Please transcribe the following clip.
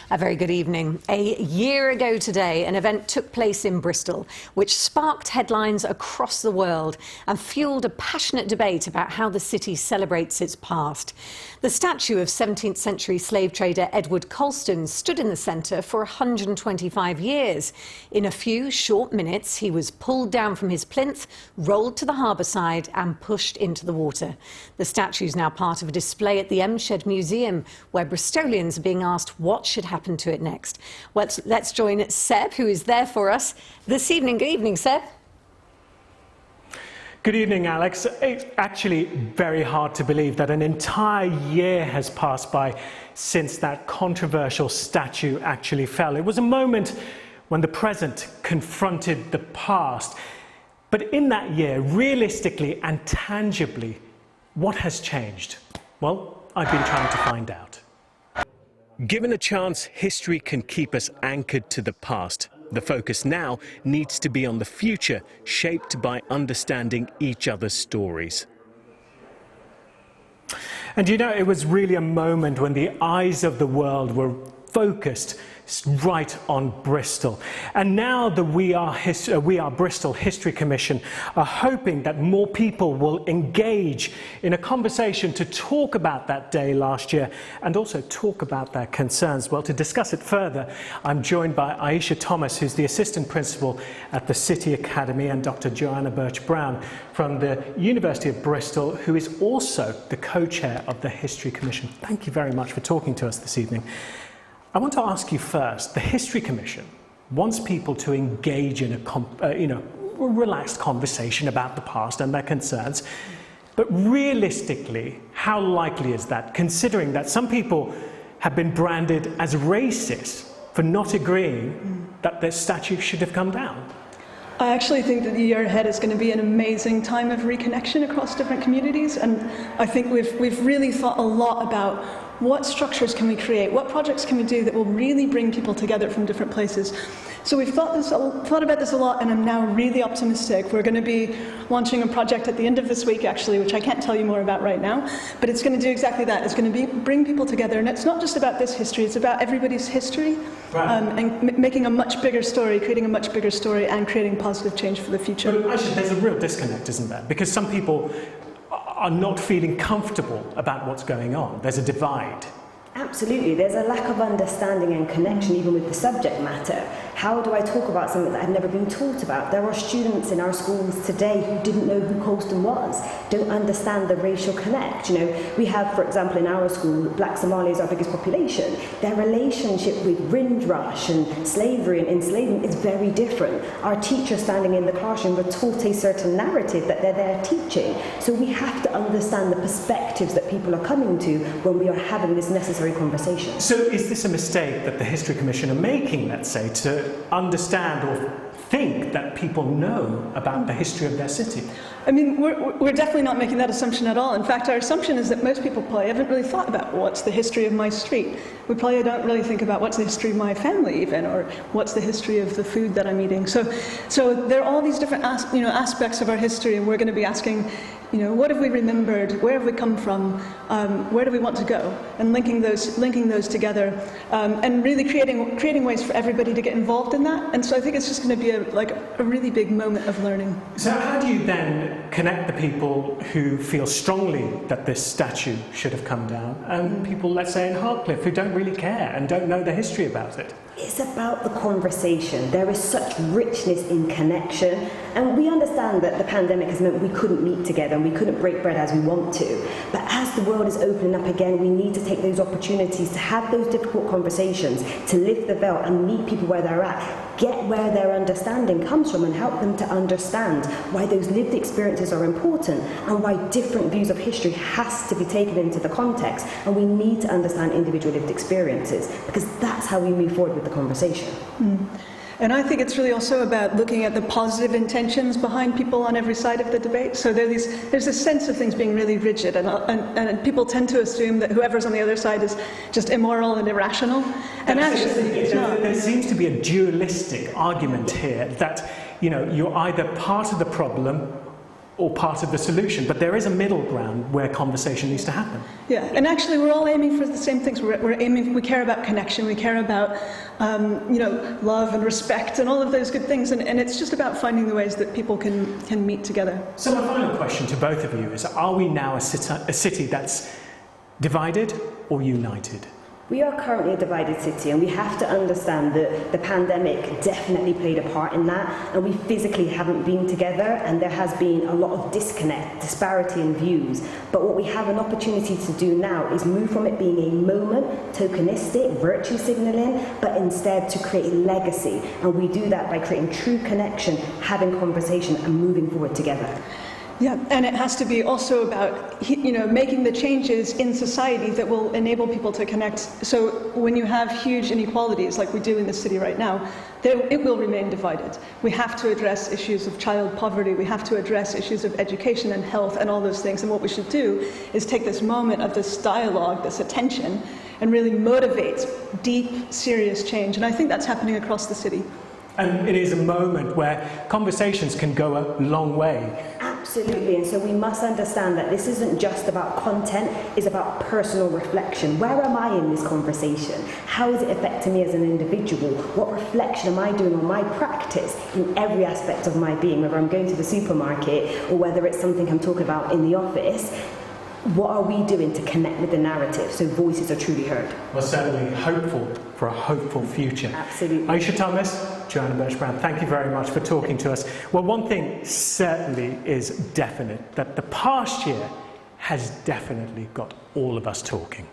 A very good evening. A year ago today, an event took place in Bristol which sparked headlines across the world and fueled a passionate debate about how the city celebrates its past. The statue of 17th century slave trader Edward Colston stood in the centre for 125 years. In a few short minutes, he was pulled down from his plinth, rolled to the harbour side and pushed into the water. The statue is now part of a display at the Shed Museum, where Bristolians are being asked what should happen to it next. Well, let's join Seb, who is there for us this evening. Good evening, Seb. Good evening, Alex. It's actually very hard to believe that an entire year has passed by since that controversial statue actually fell. It was a moment when the present confronted the past. But in that year, realistically and tangibly, what has changed? Well, I've been trying to find out. Given a chance, history can keep us anchored to the past. The focus now needs to be on the future, shaped by understanding each other's stories. And you know, it was really a moment when the eyes of the world were focused right on Bristol. And now the We Are Bristol History Commission are hoping that more people will engage in a conversation to talk about that day last year and also talk about their concerns. Well, to discuss it further, I'm joined by Aisha Thomas, who's the Assistant Principal at the City Academy, and Dr. Joanna Burch-Brown from the University of Bristol, who is also the co-chair of the History Commission. Thank you very much for talking to us this evening. I want to ask you first, the History Commission wants people to engage in a relaxed conversation about the past and their concerns, but realistically, how likely is that, considering that some people have been branded as racist for not agreeing that their statue should have come down? I actually think that the year ahead is going to be an amazing time of reconnection across different communities, and I think we've really thought a lot about what structures can we create, what projects can we do that will really bring people together from different places. So we've thought about this a lot, and I'm now really optimistic. We're going to be launching a project at the end of this week, actually, which I can't tell you more about right now, but it's going to do exactly that. It's going to bring people together, and it's not just about this history, it's about everybody's history, right. And making a much bigger story, creating a much bigger story, and creating positive change for the future. But actually, there's a real disconnect, isn't there? Because some people are not feeling comfortable about what's going on. There's a divide. Absolutely, there's a lack of understanding and connection even with the subject matter. How do I talk about something that I've never been taught about? There are students in our schools today who didn't know who Colston was, don't understand the racial connect. You know, we have, for example, in our school, black Somalis, our biggest population. Their relationship with Windrush and slavery and enslavement is very different. Our teachers standing in the classroom were taught a certain narrative that they're there teaching. So we have to understand the perspectives that people are coming to when we are having this necessary conversation. So is this a mistake that the History Commission are making, let's say, to understand or think that people know about the history of their city? I mean, we're definitely not making that assumption at all. In fact, our assumption is that most people probably haven't really thought about what's the history of my street. We probably don't really think about what's the history of my family even, or what's the history of the food that I'm eating. So there are all these different aspects of our history, and we're going to be asking, what have we remembered? Where have we come from? Where do we want to go? And linking those together, and really creating ways for everybody to get involved in that. And so I think it's just going to be a really big moment of learning. So how do you then connect the people who feel strongly that this statue should have come down, and people, let's say, in Hartcliffe who don't really care and don't know the history about it? It's about the conversation. There is such richness in connection, and we understand that the pandemic has meant we couldn't meet together and we couldn't break bread as we want to. But as the world is opening up again, we need to take those opportunities to have those difficult conversations, to lift the veil and meet people where they're at, get where their understanding comes from and help them to understand why those lived experiences are important and why different views of history has to be taken into the context. And we need to understand individual lived experiences, because that's how we move forward with the conversation. And I think it's really also about looking at the positive intentions behind people on every side of the debate. So there's this sense of things being really rigid, and people tend to assume that whoever's on the other side is just immoral and irrational. And actually, it's not. There seems to be a dualistic argument here that, you're either part of the problem or part of the solution, but there is a middle ground where conversation needs to happen. Yeah, and actually we're all aiming for the same things. We care about connection, we care about love and respect and all of those good things, and it's just about finding the ways that people can meet together. So my final question to both of you is, are we now a city that's divided or united? We are currently a divided city, and we have to understand that the pandemic definitely played a part in that, and we physically haven't been together, and there has been a lot of disparity in views. But what we have an opportunity to do now is move from it being a moment, tokenistic, virtue signalling, but instead to create a legacy. And we do that by creating true connection, having conversation, and moving forward together. Yeah, and it has to be also about making the changes in society that will enable people to connect. So when you have huge inequalities like we do in the city right now, it will remain divided. We have to address issues of child poverty, we have to address issues of education and health and all those things, and what we should do is take this moment of this dialogue, this attention, and really motivate deep, serious change. And I think that's happening across the city. And it is a moment where conversations can go a long way. Absolutely, and so we must understand that this isn't just about content, it's about personal reflection. Where am I in this conversation? How is it affecting me as an individual? What reflection am I doing on my practice in every aspect of my being, whether I'm going to the supermarket or whether it's something I'm talking about in the office? What are we doing to connect with the narrative so voices are truly heard? We're certainly hopeful for a hopeful future. Absolutely. Aisha Thomas, Joanna Burch-Brown, thank you very much for talking to us. Well, one thing certainly is definite, that the past year has definitely got all of us talking.